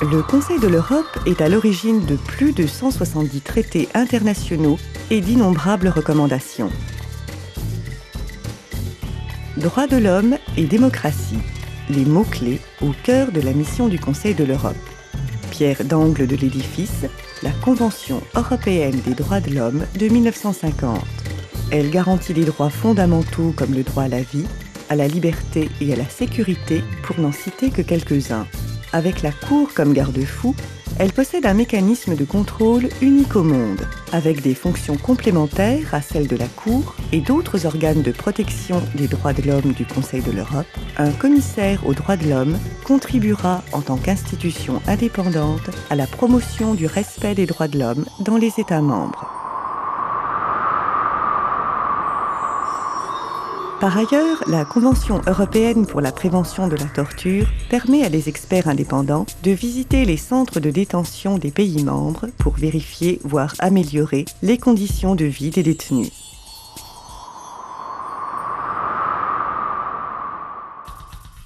Le Conseil de l'Europe est à l'origine de plus de 170 traités internationaux et d'innombrables recommandations. Droits de l'homme et démocratie, les mots-clés au cœur de la mission du Conseil de l'Europe. Pierre d'angle de l'édifice, la Convention européenne des droits de l'homme de 1950. Elle garantit les droits fondamentaux comme le droit à la vie, à la liberté et à la sécurité, pour n'en citer que quelques-uns. Avec la Cour comme garde-fou, elle possède un mécanisme de contrôle unique au monde, avec des fonctions complémentaires à celles de la Cour et d'autres organes de protection des droits de l'homme du Conseil de l'Europe. Un commissaire aux droits de l'homme contribuera en tant qu'institution indépendante à la promotion du respect des droits de l'homme dans les États membres. Par ailleurs, la Convention européenne pour la prévention de la torture permet à des experts indépendants de visiter les centres de détention des pays membres pour vérifier, voire améliorer, les conditions de vie des détenus.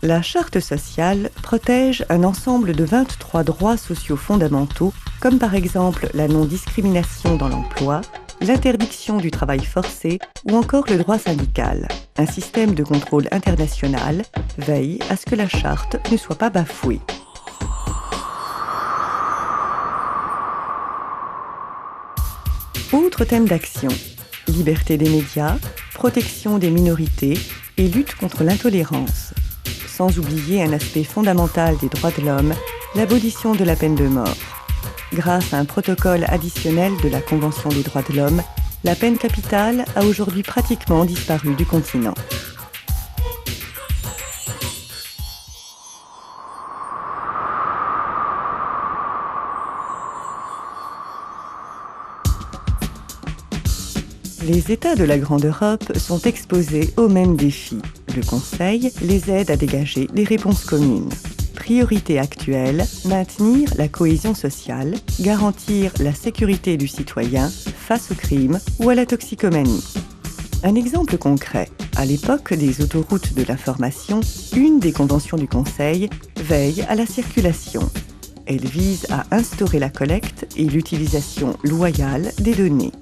La Charte sociale protège un ensemble de 23 droits sociaux fondamentaux, comme par exemple la non-discrimination dans l'emploi, l'interdiction du travail forcé ou encore le droit syndical. Un système de contrôle international veille à ce que la charte ne soit pas bafouée. Autres thèmes d'action: liberté des médias, protection des minorités et lutte contre l'intolérance. Sans oublier un aspect fondamental des droits de l'homme, l'abolition de la peine de mort. Grâce à un protocole additionnel de la Convention des droits de l'homme, la peine capitale a aujourd'hui pratiquement disparu du continent. Les États de la Grande Europe sont exposés aux mêmes défis. Le Conseil les aide à dégager des réponses communes. Priorité actuelle, maintenir la cohésion sociale, garantir la sécurité du citoyen face au crime ou à la toxicomanie. Un exemple concret: à l'époque des autoroutes de l'information, une des conventions du Conseil veille à la circulation. Elle vise à instaurer la collecte et l'utilisation loyale des données.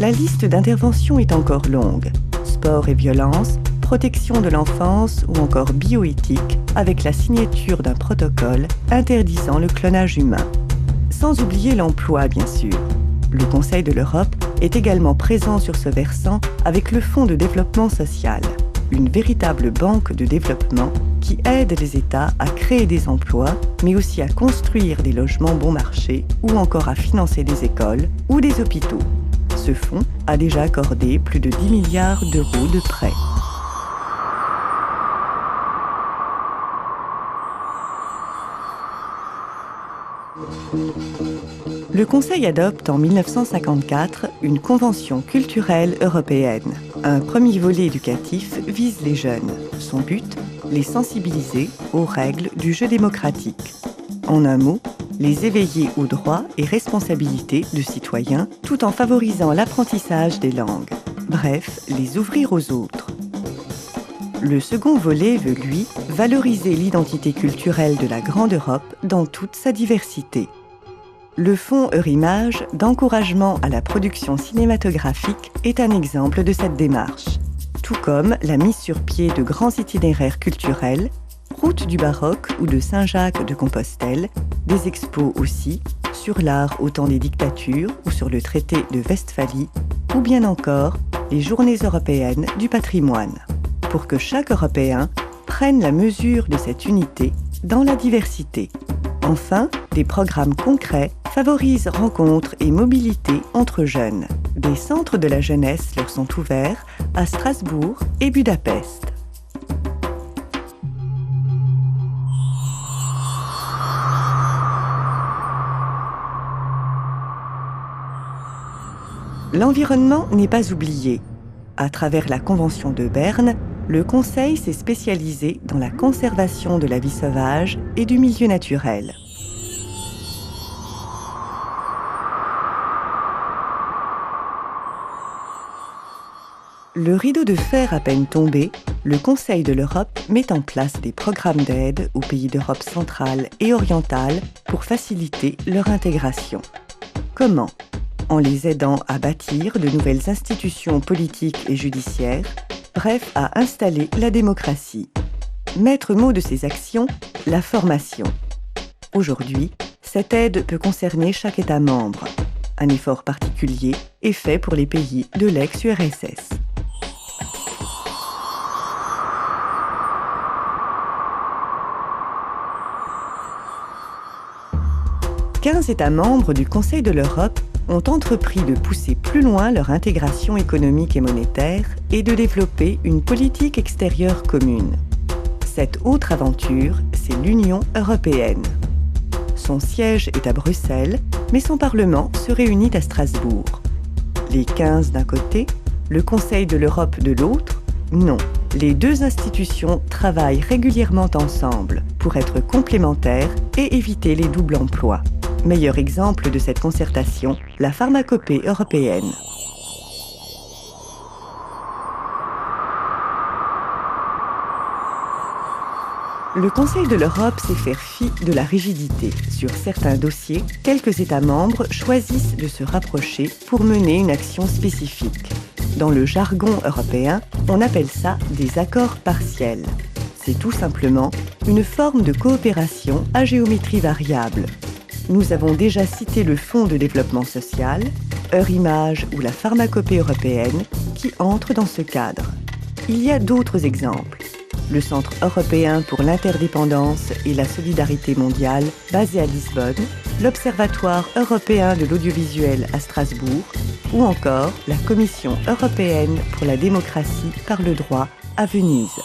La liste d'interventions est encore longue: sport et violence, protection de l'enfance ou encore bioéthique, avec la signature d'un protocole interdisant le clonage humain. Sans oublier l'emploi, bien sûr. Le Conseil de l'Europe est également présent sur ce versant avec le Fonds de développement social, une véritable banque de développement qui aide les États à créer des emplois, mais aussi à construire des logements bon marché ou encore à financer des écoles ou des hôpitaux. Ce fonds a déjà accordé plus de 10 milliards d'euros de prêts. Le Conseil adopte en 1954 une convention culturelle européenne. Un premier volet éducatif vise les jeunes. Son but, les sensibiliser aux règles du jeu démocratique. En un mot, les éveiller aux droits et responsabilités de citoyens tout en favorisant l'apprentissage des langues. Bref, les ouvrir aux autres. Le second volet veut, lui, valoriser l'identité culturelle de la Grande Europe dans toute sa diversité. Le fonds Eurimage d'encouragement à la production cinématographique est un exemple de cette démarche, tout comme la mise sur pied de grands itinéraires culturels, route du baroque ou de Saint-Jacques de Compostelle, des expos aussi, sur l'art au temps des dictatures ou sur le traité de Westphalie, ou bien encore les Journées européennes du patrimoine, pour que chaque Européen prenne la mesure de cette unité dans la diversité. Enfin, des programmes concrets favorisent rencontres et mobilité entre jeunes. Des centres de la jeunesse leur sont ouverts à Strasbourg et Budapest. L'environnement n'est pas oublié. À travers la Convention de Berne, le Conseil s'est spécialisé dans la conservation de la vie sauvage et du milieu naturel. Le rideau de fer à peine tombé, le Conseil de l'Europe met en place des programmes d'aide aux pays d'Europe centrale et orientale pour faciliter leur intégration. Comment ? En les aidant à bâtir de nouvelles institutions politiques et judiciaires, bref, à installer la démocratie. Maître mot de ces actions, la formation. Aujourd'hui, cette aide peut concerner chaque État membre. Un effort particulier est fait pour les pays de l'ex-URSS. « 15 États membres du Conseil de l'Europe ont entrepris de pousser plus loin leur intégration économique et monétaire et de développer une politique extérieure commune. Cette autre aventure, c'est l'Union européenne. Son siège est à Bruxelles, mais son Parlement se réunit à Strasbourg. Les 15 d'un côté, le Conseil de l'Europe de l'autre, non. Les deux institutions travaillent régulièrement ensemble pour être complémentaires et éviter les doubles emplois. Meilleur exemple de cette concertation, la pharmacopée européenne. Le Conseil de l'Europe sait faire fi de la rigidité. Sur certains dossiers, quelques États membres choisissent de se rapprocher pour mener une action spécifique. Dans le jargon européen, on appelle ça des accords partiels. C'est tout simplement une forme de coopération à géométrie variable. Nous avons déjà cité le Fonds de développement social, Eurimage ou la pharmacopée européenne qui entrent dans ce cadre. Il y a d'autres exemples. Le Centre européen pour l'interdépendance et la solidarité mondiale, basé à Lisbonne, l'Observatoire européen de l'audiovisuel à Strasbourg, ou encore la Commission européenne pour la démocratie par le droit à Venise.